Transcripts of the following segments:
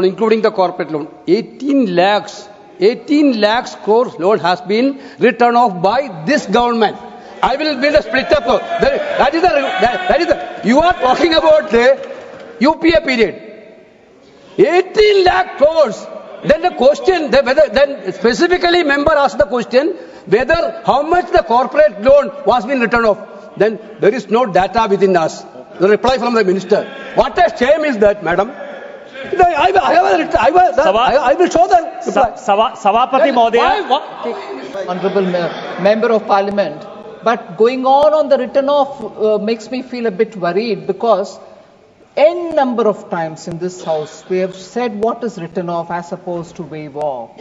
including the corporate loan, 18 lakhs crores loan has been written off by this government. I will build a split up. That is the. You are talking about the UPA period. 18 lakh crores. Then the question, then specifically member asked the question whether how much the corporate loan was been written off. Then there is no data within us. The reply from the minister. What a shame is that, madam. I will show the reply. सभापति महोदय, Honorable Member of Parliament, but going on the written off makes me feel a bit worried, because n number of times in this house we have said what is written off as opposed to waive off.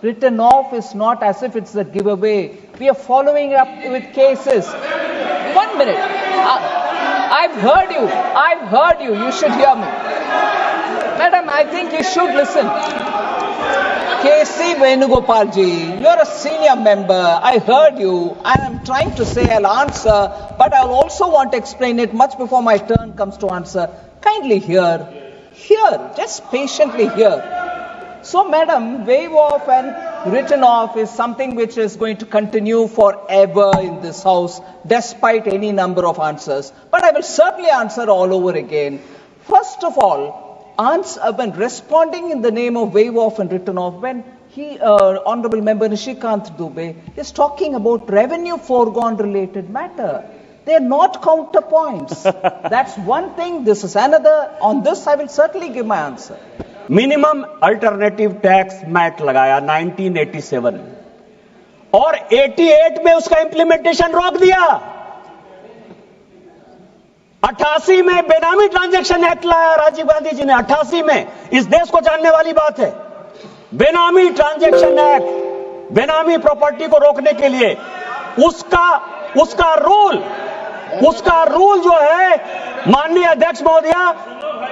Written off is not as if it's a giveaway. We are following up with cases. 1 minute. I've heard you. You should hear me. Madam, I think you should listen. K.C. Venugopal ji, you're a senior member. I heard you. I am trying to say I'll answer, but I'll also want to explain it much before my turn comes to answer. Kindly hear. Just patiently hear. So, madam, waive off and written off is something which is going to continue forever in this house, despite any number of answers. But I will certainly answer all over again. First of all, when responding in the name of waive off and written off, when Honorable Member Nishikant Dubey is talking about revenue foregone related matter, they are not counterpoints. That's one thing. This is another. On this, I will certainly give my answer. Minimum alternative tax MAT लगाया 1987 और 88 में उसका implementation रोक दिया। 88 में बेनामी transaction act लाया राजीव गांधी जी ने। 88 में, इस देश को जानने वाली बात है। बेनामी ट्रांजैक्शन एक्ट, बेनामी प्रॉपर्टी को रोकने के लिए उसका रूल जो है, माननीय अध्यक्ष महोदया,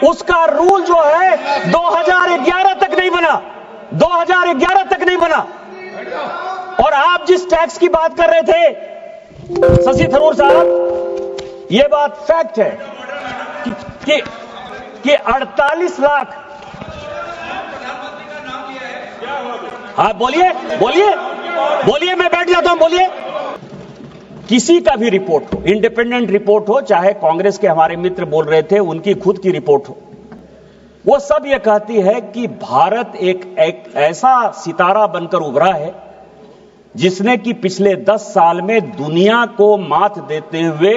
उसका रूल जो है 2011 तक नहीं बना। 2011 तक नहीं बना। और आप जिस टैक्स की बात कर रहे थे शशि थरूर साहब, ये बात फैक्ट है कि 48 लाख। हाँ, बोलिए, मैं बैठ जाता हूं, बोलिए। किसी का भी रिपोर्ट हो, इंडिपेंडेंट रिपोर्ट हो, चाहे कांग्रेस के हमारे मित्र बोल रहे थे उनकी खुद की रिपोर्ट हो, वो सब ये कहती है कि भारत एक ऐसा सितारा बनकर उभरा है जिसने कि पिछले 10 साल में दुनिया को मात देते हुए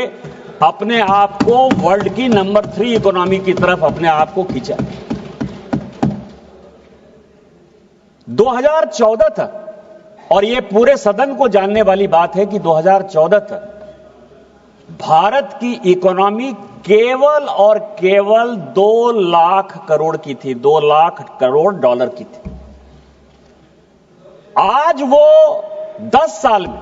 अपने आप को वर्ल्ड की नंबर 3 इकोनॉमी की तरफ अपने आप को खींचा। 2014 तक, और ये पूरे सदन को जानने वाली बात है कि 2014 तक भारत की इकोनॉमी केवल और केवल 2 लाख करोड़ की थी, 2 लाख करोड़ डॉलर की थी। आज वो 10 साल में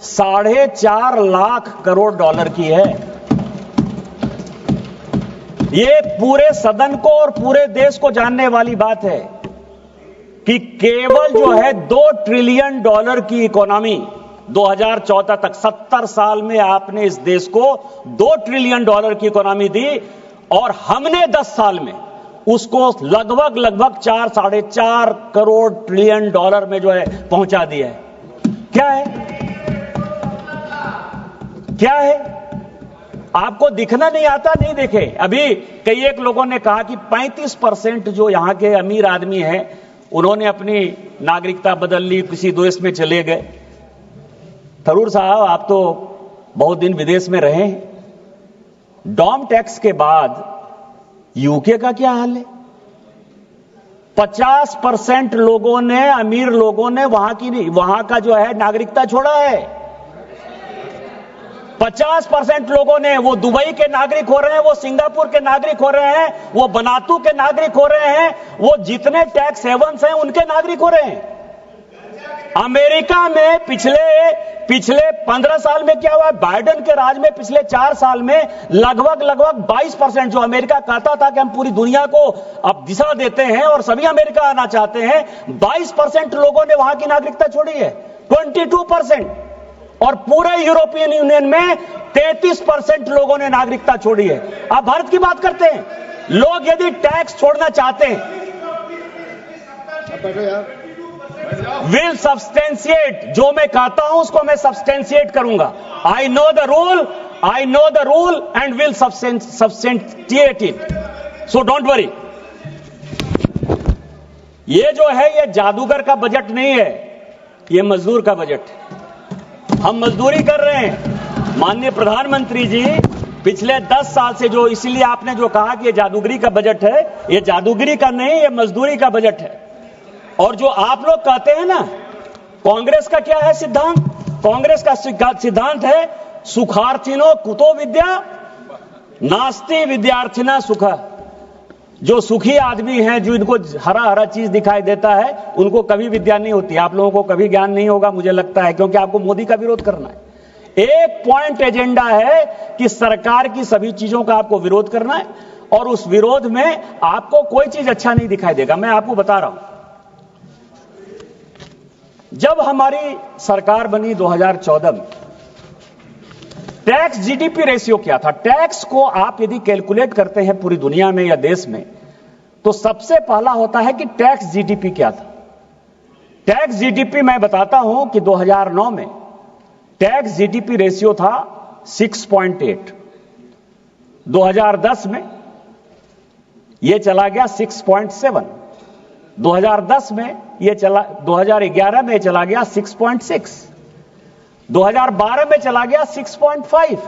4.5 लाख करोड़ डॉलर की है। ये पूरे सदन को और पूरे देश को जानने वाली बात है कि केवल जो है 2 ट्रिलियन डॉलर की इकोनॉमी 2014 तक, 70 साल में आपने इस देश को 2 ट्रिलियन डॉलर की इकोनॉमी दी, और हमने 10 साल में उसको लगभग 4 साढ़े 4 करोड़ ट्रिलियन डॉलर में जो है पहुंचा दिया है। क्या है? आपको दिखना नहीं आता, नहीं देखे। अभी कई एक लोगों ने कहा कि 35% जो यहां के अमीर आदमी हैं उन्होंने अपनी नागरिकता बदल ली, किसी देश में चले गए। थरूर साहब, आप तो बहुत दिन विदेश में रहे हैं। डॉम टैक्स के बाद यूके का क्या हाल है? 50% लोगों ने, अमीर लोगों ने वहां का जो है नागरिकता छोड़ा है। 50% लोगों ने, वो दुबई के नागरिक हो रहे हैं, वो सिंगापुर के नागरिक हो रहे हैं, वो बनातू के नागरिक हो रहे हैं, वो जितने टैक्स हेवंस हैं उनके नागरिक हो रहे हैं। अमेरिका में पिछले 15 साल में क्या हुआ? बाइडेन के राज में पिछले 4 साल में लगभग 22%, जो अमेरिका कहता था कि हम पूरी दुनिया को अब दिशा देते हैं और सभी अमेरिका आना चाहते हैं, 22% लोगों ने वहां की नागरिकता छोड़ी है। 22%। और पूरे यूरोपियन यूनियन में 33% लोगों ने नागरिकता छोड़ी है। आप भारत की बात करते हैं। लोग यदि टैक्स छोड़ना चाहते हैं, विल सब्सटेंशिएट, जो मैं कहता हूं उसको मैं सब्सटेंशिएट करूंगा। I know the rule and will substantiate it, so don't worry. ये जो है ये जादूगर का बजट नहीं है, ये मजदूर का बजट है। हम मजदूरी कर रहे हैं। माननीय प्रधानमंत्री जी, पिछले 10 साल से जो, इसीलिए आपने जो कहा कि ये जादूगरी का बजट है, ये जादूगरी का नहीं, ये मजदूरी का बजट है। और जो आप लोग कहते हैं ना, कांग्रेस का क्या है सिद्धांत? कांग्रेस का सिद्धांत है सुखार्थिनो कुतो विद्या नास्ति विद्यार्थिना सुखा। जो सुखी आदमी हैं, जो इनको हरा हरा चीज दिखाई देता है, उनको कभी विद्या नहीं होती। आप लोगों को कभी ज्ञान नहीं होगा मुझे लगता है, क्योंकि आपको मोदी का विरोध करना है। एक पॉइंट एजेंडा है कि सरकार की सभी चीजों का आपको विरोध करना है, और उस विरोध में आपको कोई चीज अच्छा नहीं दिखाई देगा। मैं आपको बता रहा हूं, जब हमारी सरकार बनी 2014 में, टैक्स जीडीपी रेशियो क्या था? टैक्स को आप यदि कैलकुलेट करते हैं पूरी दुनिया में या देश में, तो सबसे पहला होता है कि टैक्स जीडीपी क्या था। टैक्स जीडीपी मैं बताता हूं कि 2009 में टैक्स जीडीपी रेशियो था 6.8, 2010 में यह चला गया 6.7, 2010 में यह चला, 2011 में चला गया 6.6, 2012 में चला गया 6.5।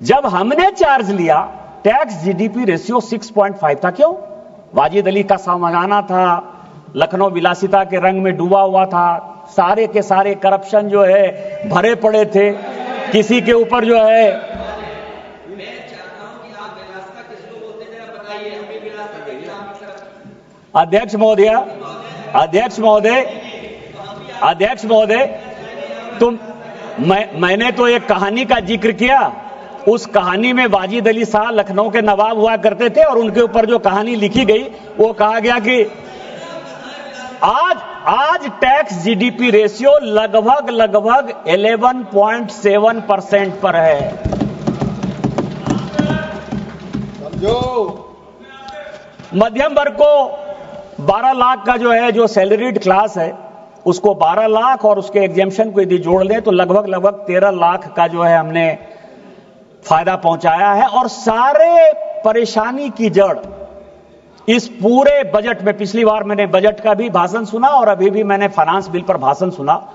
जब हमने चार्ज लिया, टैक्स जीडीपी रेशियो 6.5 था। क्यों? वाजिद अली का सामगाना था, लखनऊ विलासिता के रंग में डूबा हुआ था, सारे के सारे करप्शन जो है भरे पड़े थे, किसी के ऊपर जो है। अध्यक्ष महोदय, मैंने तो एक कहानी का जिक्र किया। उस कहानी में वाजिद अली शाह लखनऊ के नवाब हुआ करते थे, और उनके ऊपर जो कहानी लिखी गई वो कहा गया कि आज टैक्स जीडीपी रेशियो लगभग 11.7% पर है। मध्यम वर्ग को 12 लाख का जो है, जो सैलरीड क्लास है, उसको 12 लाख और उसके एग्जेम्पशन को यदि जोड़ लें तो लगभग 13 लाख का जो है हमने फायदा पहुंचाया है। और सारे परेशानी की जड़ इस पूरे बजट में, पिछली बार मैंने बजट का भी भाषण सुना और अभी भी मैंने फाइनेंस बिल पर भाषण सुना,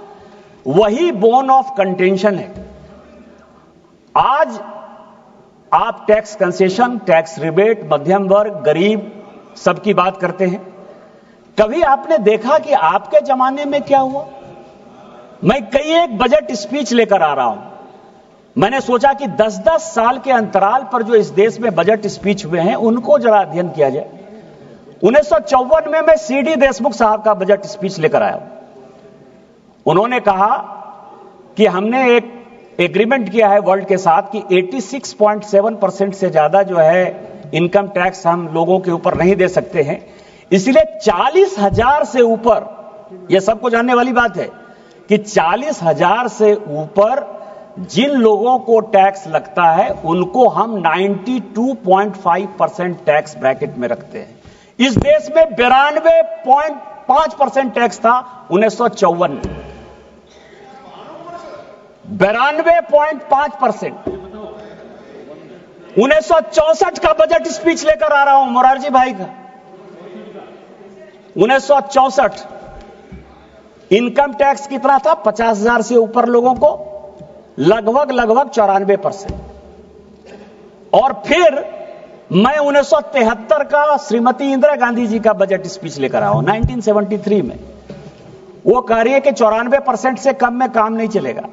वही बोन ऑफ कंटेंशन है। आज आप टैक्स कंसेशन, टैक्स रिबेट, मध्यम वर्ग, गरीब सबकी बात करते हैं। कभी आपने देखा कि आपके जमाने में क्या हुआ? मैं कई एक बजट स्पीच लेकर आ रहा हूं। मैंने सोचा कि 10-10 साल के अंतराल पर जो इस देश में बजट स्पीच हुए हैं उनको जरा अध्ययन किया जाए। 1954 में मैं सीडी देशमुख साहब का बजट स्पीच लेकर आया। उन्होंने कहा कि हमने एक एग्रीमेंट किया है वर्ल्ड के साथ कि 86.7% से ज्यादा जो है इनकम टैक्स हम लोगों के ऊपर नहीं दे सकते हैं, इसलिए 40,000 से ऊपर, यह सबको जानने वाली बात है कि 40,000 से ऊपर जिन लोगों को टैक्स लगता है उनको हम 92.5% टैक्स ब्रैकेट में रखते हैं। इस देश में 92.5% टैक्स था 1954 में, 92.5%। 1964 का बजट स्पीच लेकर आ रहा हूं मोरारजी भाई का। 1964 इनकम टैक्स कितना था? 50,000 से ऊपर लोगों को लगभग 94%। और फिर मैं 1973 का श्रीमती इंदिरा गांधी जी का बजट स्पीच लेकर आया हूं 1973 में। वो कह रही है कि 94% से कम में काम नहीं चलेगा।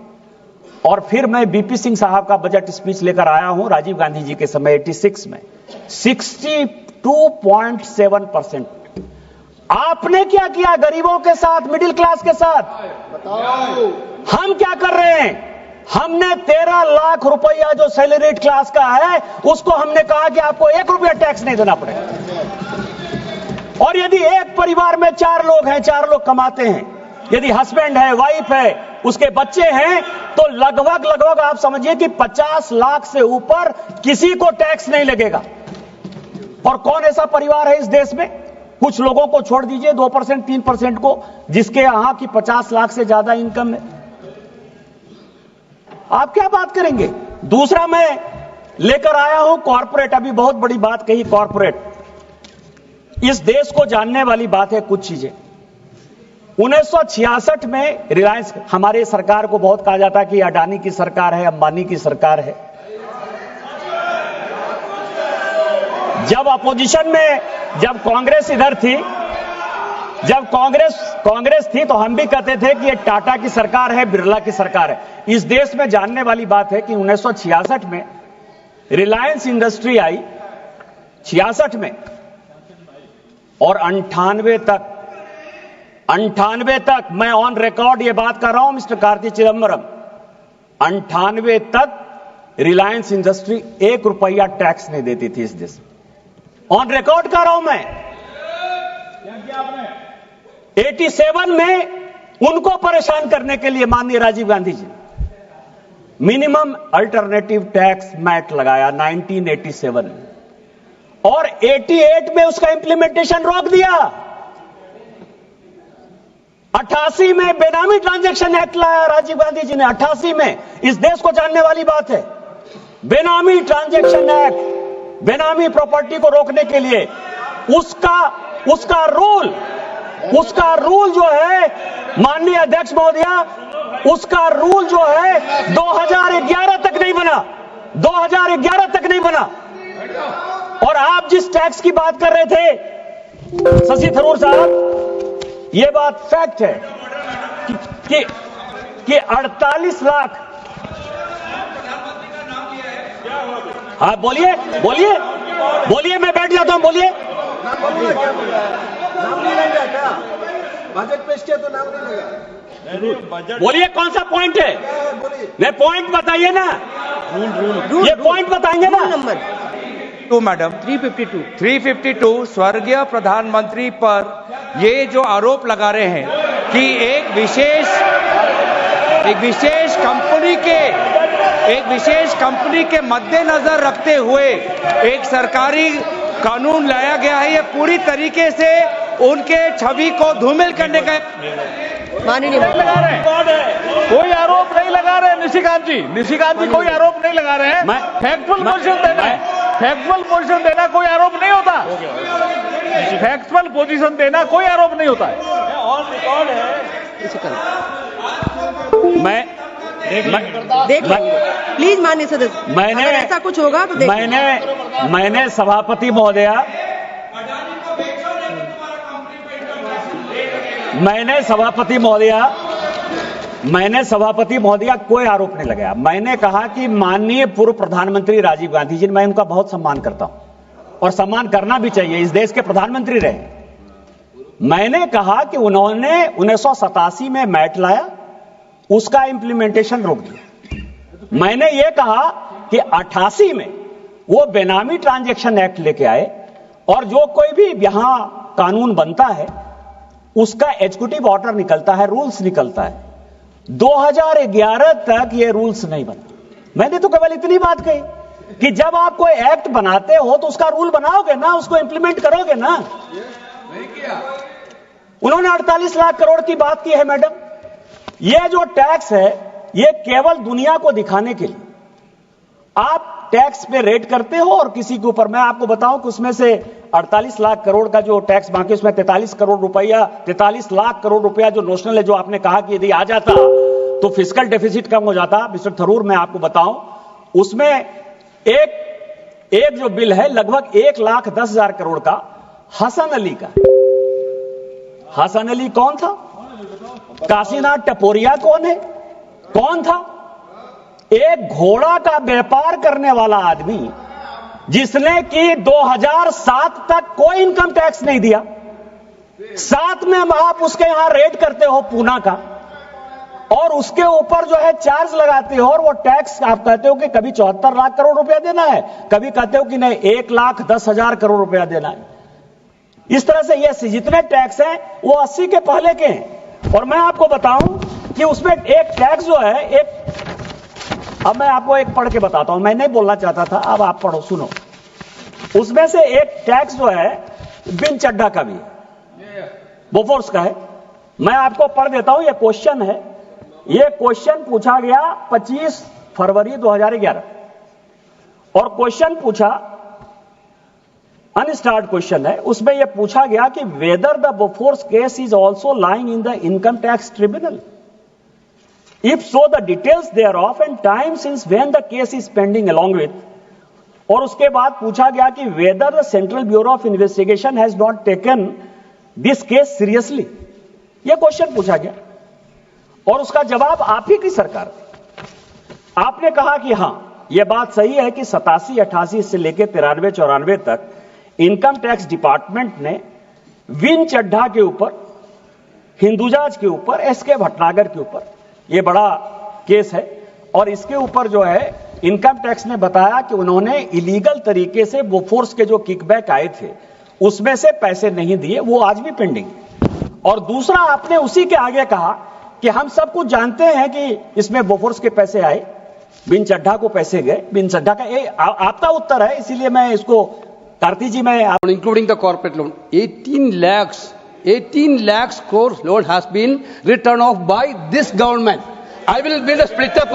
और फिर मैं बीपी सिंह साहब का बजट स्पीच लेकर आया हूं राजीव गांधी जी के समय 86 में, 62.7%। आपने क्या किया गरीबों के साथ, मिडिल क्लास के साथ? बताओ। हम क्या कर रहे हैं? हमने 13 लाख रुपया जो सैलरीड क्लास का है उसको हमने कहा कि आपको 1 रुपया टैक्स नहीं देना पड़ेगा। और यदि एक परिवार में 4 लोग हैं, 4 लोग कमाते हैं, यदि हस्बैंड है, वाइफ है, उसके बच्चे हैं, तो लगभग आप समझिए कि 50 लाख से ऊपर किसी को टैक्स नहीं लगेगा। और कौन ऐसा परिवार है इस देश में, कुछ लोगों को छोड़ दीजिए 2% 3% को, जिसके यहां की 50 लाख से ज्यादा इनकम है, आप क्या बात करेंगे। दूसरा मैं लेकर आया हूं कॉर्पोरेट, अभी बहुत बड़ी बात कही कॉर्पोरेट। इस देश को जानने वाली बात है कुछ चीजें। 1966 में रिलायंस, हमारे सरकार को बहुत कहा जाता है कि अडानी की सरकार है, अंबानी की सरकार है। जब अपोजिशन में, जब कांग्रेस इधर थी, जब कांग्रेस थी तो हम भी कहते थे कि ये टाटा की सरकार है, बिरला की सरकार है। इस देश में जानने वाली बात है कि 1966 में रिलायंस इंडस्ट्री आई, 66 में, और 98 तक मैं ऑन रिकॉर्ड ये बात कर रहा हूं मिस्टर कार्ति चिदंबरम, 98 तक रिलायंस इंडस्ट्री 1 रुपया टैक्स नहीं देती थी इस देश में। ऑन रिकॉर्ड कर रहा हूं मैं। 87 में उनको परेशान करने के लिए माननीय Rajiv Gandhi ji minimum alternative tax MAT लगाया 1987 में, और 88 में उसका इंप्लीमेंटेशन रोक दिया। 88 में बेनामी ट्रांजैक्शन एक्ट लाया राजीव गांधी जी ने, 88 में। इस देश को जानने वाली बात है, बेनामी ट्रांजैक्शन एक्ट, बेनामी प्रॉपर्टी को रोकने के लिए उसका रूल जो है माननीय अध्यक्ष महोदया, उसका रूल जो है 2011 तक नहीं बना, 2011 तक नहीं बना। और आप जिस टैक्स की बात कर रहे थे शशि थरूर साहब, यह बात फैक्ट है कि 48 लाख। हाँ बोलिए बोलिए बोलिए, मैं बैठ जाता हूं, बोलिए। बजट पेश किया तो नाम नहीं लगा। बोलिए कौन सा पॉइंट है, नहीं पॉइंट बताइए ना, ये पॉइंट बताएंगे ना। नंबर 2 मैडम 352 स्वर्गीय प्रधानमंत्री पर ये जो आरोप लगा रहे हैं कि एक विशेष कंपनी के मद्देनजर रखते हुए एक सरकारी कानून लाया गया है, ये पूरी तरीके से उनके छवि को धूमिल करने का माननीय लगा रहे हैं, कोई आरोप नहीं लगा रहे हैं। निशिकांत जी कोई आरोप नहीं लगा रहे हैं। फैक्चुअल पोजीशन देना कोई आरोप नहीं होता। फैक्चुअल पोजीशन देना कोई आरोप नहीं होता है। मैं देख प्लीज माननीय सदस्य, मैंने अगर ऐसा कुछ होगा तो देख मैंने सभापति महोदया, मैंने सभापति महोदया कोई आरोप नहीं लगाया। मैंने कहा कि माननीय पूर्व प्रधानमंत्री राजीव गांधी जी, मैं उनका बहुत सम्मान करता हूं और सम्मान करना भी चाहिए, इस देश के प्रधानमंत्री रहे। मैंने कहा कि उन्होंने 1987 में मैट लाया, उसका इंप्लीमेंटेशन रोक दिया। मैंने यह कहा कि 88 में वो बेनामी ट्रांजैक्शन एक्ट लेके आए, और जो कोई भी यहां कानून बनता है उसका एग्जीक्यूटिव ऑर्डर निकलता है, रूल्स निकलता है। 2011 तक ये रूल्स नहीं बना। मैंने तो केवल इतनी बात कही कि जब आप कोई एक्ट बनाते हो तो उसका रूल बनाओगे ना, उसको इंप्लीमेंट करोगे ना। उन्होंने 48 लाख करोड़ की बात की है मैडम। ये जो टैक्स है ये केवल दुनिया को दिखाने के लिए आप टैक्स पे रेट करते हो, और किसी के ऊपर, मैं आपको बताऊं कि उसमें से 48 लाख करोड़ का जो टैक्स बाकी, उसमें 43 लाख करोड़ रुपया जो नोशनल है, जो आपने कहा कि यदि आ जाता तो फिस्कल डेफिसिट कम हो जाता। मिस्टर थरूर, मैं आपको बताऊं, उसमें एक जो बिल है लगभग 1,10,000 करोड़ का हसन अली का। हसन अली कौन था? काशीनाथ टपोरिया कौन है? कौन था? एक घोड़ा का व्यापार करने वाला आदमी जिसने कि 2007 तक कोई इनकम टैक्स नहीं दिया। 7 में आप उसके यहां रेड करते हो पूना का, और उसके ऊपर जो है चार्ज लगाते हो, और वो टैक्स आप कहते हो कि कभी 74 लाख करोड़ रुपया देना है, कभी कहते हो कि नहीं 1,10,000 करोड़ रुपया देना है। इस तरह से ये जितने टैक्स हैं वो 80 के पहले के हैं। और मैं आपको बताऊं कि उसमें एक टैक्स जो है, अब मैं आपको एक पढ़ के बताता हूं, मैं नहीं बोलना चाहता था, अब आप पढ़ो, सुनो। उसमें से एक टैक्स जो है बिन चड्ढा का भी है, बोफोर्स का है। मैं आपको पढ़ देता हूं, यह क्वेश्चन है। यह क्वेश्चन पूछा गया 25 फरवरी 2011 और क्वेश्चन पूछा, अनस्टार्ड क्वेश्चन है। उसमें यह पूछा गया कि whether the Bofors case is also lying in the income tax tribunal, if so the details there of and time since when the case is pending along with. और उसके बाद पूछा गया कि whether the Central Bureau of Investigation has not taken this case seriously. यह question पूछा गया और उसका जवाब आप ही की सरकार। आपने कहा कि हां, यह बात सही है कि 87, 88 से लेकर 93, 94 तक इनकम टैक्स डिपार्टमेंट ने विन चड्ढा के ऊपर, हिंदुजाज के ऊपर, एसके भटनागर के ऊपर, यह बड़ा केस है और इसके ऊपर जो है इनकम टैक्स ने बताया कि उन्होंने इलीगल तरीके से बोफोर्स के जो किकबैक आए थे उसमें से पैसे नहीं दिए, वो आज भी पेंडिंग। और दूसरा, आपने उसी के आगे कहा कि हम सब कुछ जानते हैं कि इसमें बोफोर्स के पैसे आए, बिन चड्ढा को पैसे गए। बिन चड्ढा का ये आपका उत्तर है, इसीलिए मैं इसको कार्ति जी में including the corporate loan, 18 lakhs crore loan has been written off by this government. I will build a split up.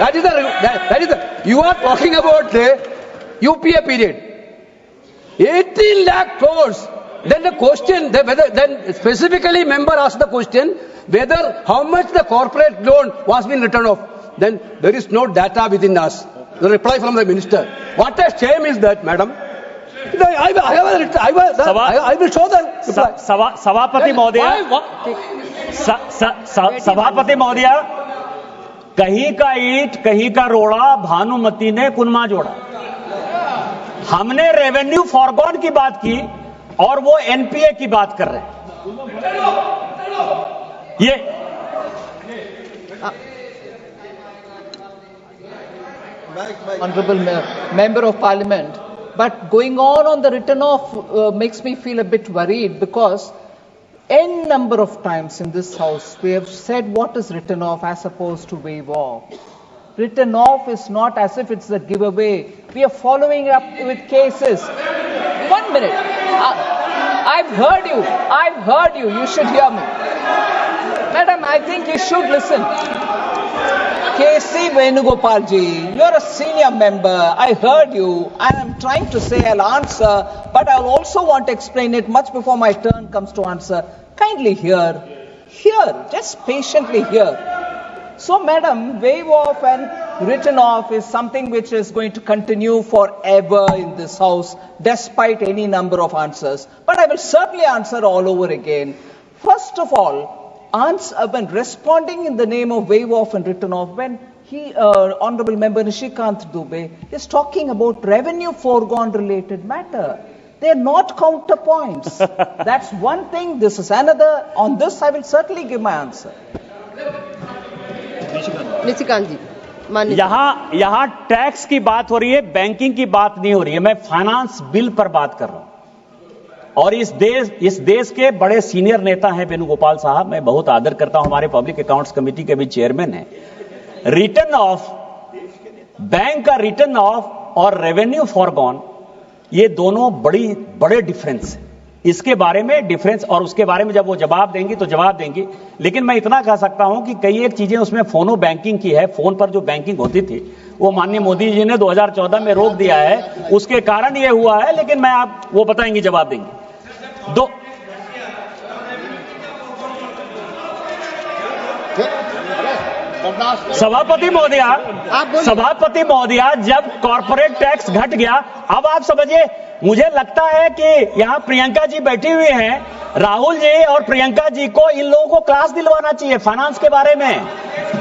That is the you are talking about the UPA period. 18 lakh crores. Then the question, then specifically member asked the question whether how much the corporate loan was been written off. Then there is no data within us. The reply from the minister. What a shame is that, madam. I will show the reply. सभापति महोदय, सभापति महोदय, कहीं का ईंट कहीं का रोड़ा, भानुमति ने कुनमा जोड़ा। हमने रेवेन्यू फॉरगॉन की बात की और वो एनपीए की बात कर रहे हैं। ये Honorable Member of Parliament, but going on the written off makes me feel a bit worried, because n number of times in this house we have said what is written off as opposed to waive off. Written off is not as if it's a giveaway. We are following up with cases. 1 minute. I've heard you. You should hear me. Madam, I think you should listen. K.C. Venugopal ji, you're a senior member. I heard you, and I'm trying to say I'll answer, but I'll also want to explain it much before my turn comes to answer. Kindly hear, just patiently hear. So, madam, waive off and written off is something which is going to continue forever in this house, despite any number of answers. But I will certainly answer all over again. First of all, when responding in the name of waive off and written off, when Honorable Member Nishikant Dubey is talking about revenue foregone related matter, they are not counterpoints. That's one thing, this is another. On this, I will certainly give my answer. Nishikant जी, माननीय। यहां tax की बात हो रही है, banking की बात नहीं हो रही है। मैं फाइनेंस बिल पर बात कर रहा हूं और इस देश के बड़े सीनियर नेता हैं वेणुगोपाल साहब, मैं बहुत आदर करता हूं, हमारे पब्लिक अकाउंट्स कमेटी के भी चेयरमैन हैं। रिटर्न ऑफ, बैंक का रिटर्न ऑफ और रेवेन्यू फॉरगॉन, ये दोनों बड़े डिफरेंस है। इसके बारे में डिफरेंस और उसके बारे में जब वो जवाब देंगी तो जवाब देंगी, लेकिन मैं इतना कह सकता हूं कि कई एक चीजें उसमें फोनो बैंकिंग की है, फोन पर जो बैंकिंग होती थी वो माननीय मोदी जी ने 2014 में रोक दिया है, उसके कारण ये हुआ है, लेकिन मैं आप वो बताएंगे, जवाब देंगे। सभापति महोदया, जब कॉर्पोरेट टैक्स घट गया, अब आप समझिए, मुझे लगता है कि यहां प्रियंका जी बैठी हुई हैं, राहुल जी और प्रियंका जी को, इन लोगों को क्लास दिलवाना चाहिए फाइनेंस के बारे में।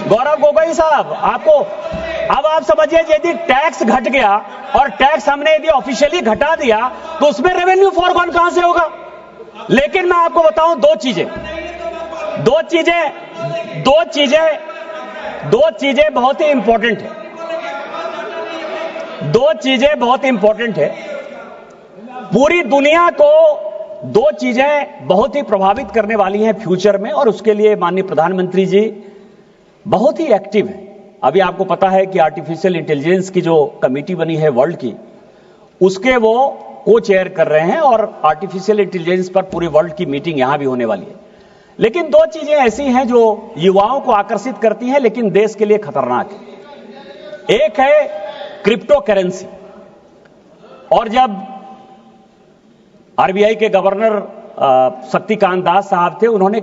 गौरव गोगोई साहब, आपको अब आप समझिए, यदि टैक्स घट गया और टैक्स हमने यदि ऑफिशियली घटा दिया तो उसमें रेवेन्यू फॉरगॉन कहां से होगा? लेकिन मैं आपको बताऊं दो चीजें बहुत ही इंपॉर्टेंट है। पूरी दुनिया को दो चीजें बहुत ही प्रभावित करने वाली हैं फ्यूचर में, और उसके लिए माननीय प्रधानमंत्री जी बहुत ही एक्टिव हैं। अभी आपको पता है कि आर्टिफिशियल इंटेलिजेंस की जो कमेटी बनी है वर्ल्ड की, उसके वो को चेयर कर रहे हैं और आर्टिफिशियल इंटेलिजेंस पर पूरे वर्ल्ड की मीटिंग यहां भी होने वाली है। लेकिन दो चीजें ऐसी हैं जो युवाओं को आकर्षित करती हैं लेकिन देश के लिए खतरनाक है। एक है क्रिप्टो करेंसी, और जब आरबीआई के गवर्नर शक्तिकांत दास साहब थे, उन्होंने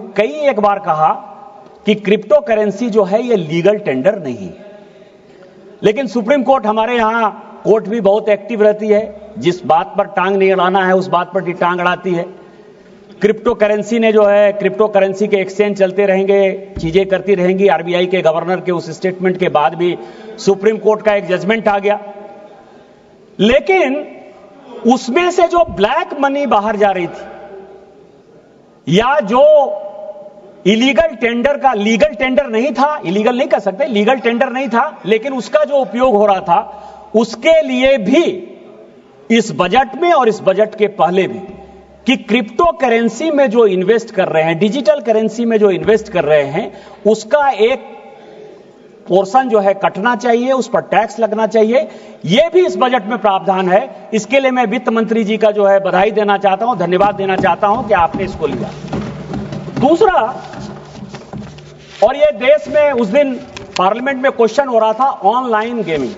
एक बार कहा कि क्रिप्टो करेंसी जो है ये लीगल टेंडर नहीं है। लेकिन सुप्रीम कोर्ट, हमारे यहां कोर्ट भी बहुत एक्टिव रहती है, जिस बात पर टांग नहीं अड़ाना है उस बात पर ही टांग अड़ाती है। क्रिप्टो करेंसी ने जो है, क्रिप्टो करेंसी के एक्सचेंज चलते रहेंगे, चीजें करती रहेंगी। आरबीआई के गवर्नर के उस स्टेटमेंट के बाद भी सुप्रीम कोर्ट का एक जजमेंट आ गया, लेकिन उसमें से जो ब्लैक मनी बाहर जा रही थी या जो इलीगल टेंडर का, लीगल टेंडर नहीं था, इलीगल नहीं कह सकते, लीगल टेंडर नहीं था, लेकिन उसका जो उपयोग हो रहा था, उसके लिए भी इस बजट में और इस बजट के पहले भी कि क्रिप्टो करेंसी में जो इन्वेस्ट कर रहे हैं, डिजिटल करेंसी में जो इन्वेस्ट कर रहे हैं, उसका एक पोर्शन जो है कटना चाहिए, उस पर टैक्स लगना चाहिए। यह भी इस बजट में प्रावधान है। इसके लिए मैं वित्त मंत्री जी का जो है बधाई देना चाहता हूं, धन्यवाद देना चाहता हूं कि आपने इसको लिया। दूसरा, और यह देश में उस दिन पार्लियामेंट में क्वेश्चन हो रहा था, ऑनलाइन गेमिंग।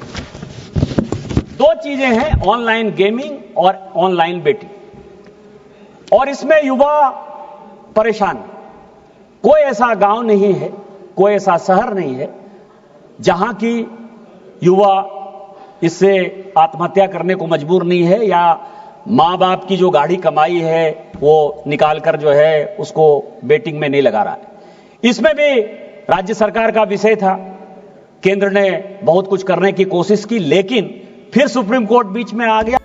दो चीजें हैं, ऑनलाइन गेमिंग और ऑनलाइन बेटिंग, और इसमें युवा परेशान। कोई ऐसा गांव नहीं है, कोई ऐसा शहर नहीं है जहां की युवा इससे आत्महत्या करने को मजबूर नहीं है, या मां बाप की जो गाढ़ी कमाई है वो निकालकर जो है उसको बेटिंग में नहीं लगा रहा है। इसमें भी राज्य सरकार का विषय था, केंद्र ने बहुत कुछ करने की कोशिश की, लेकिन फिर सुप्रीम कोर्ट बीच में आ गया।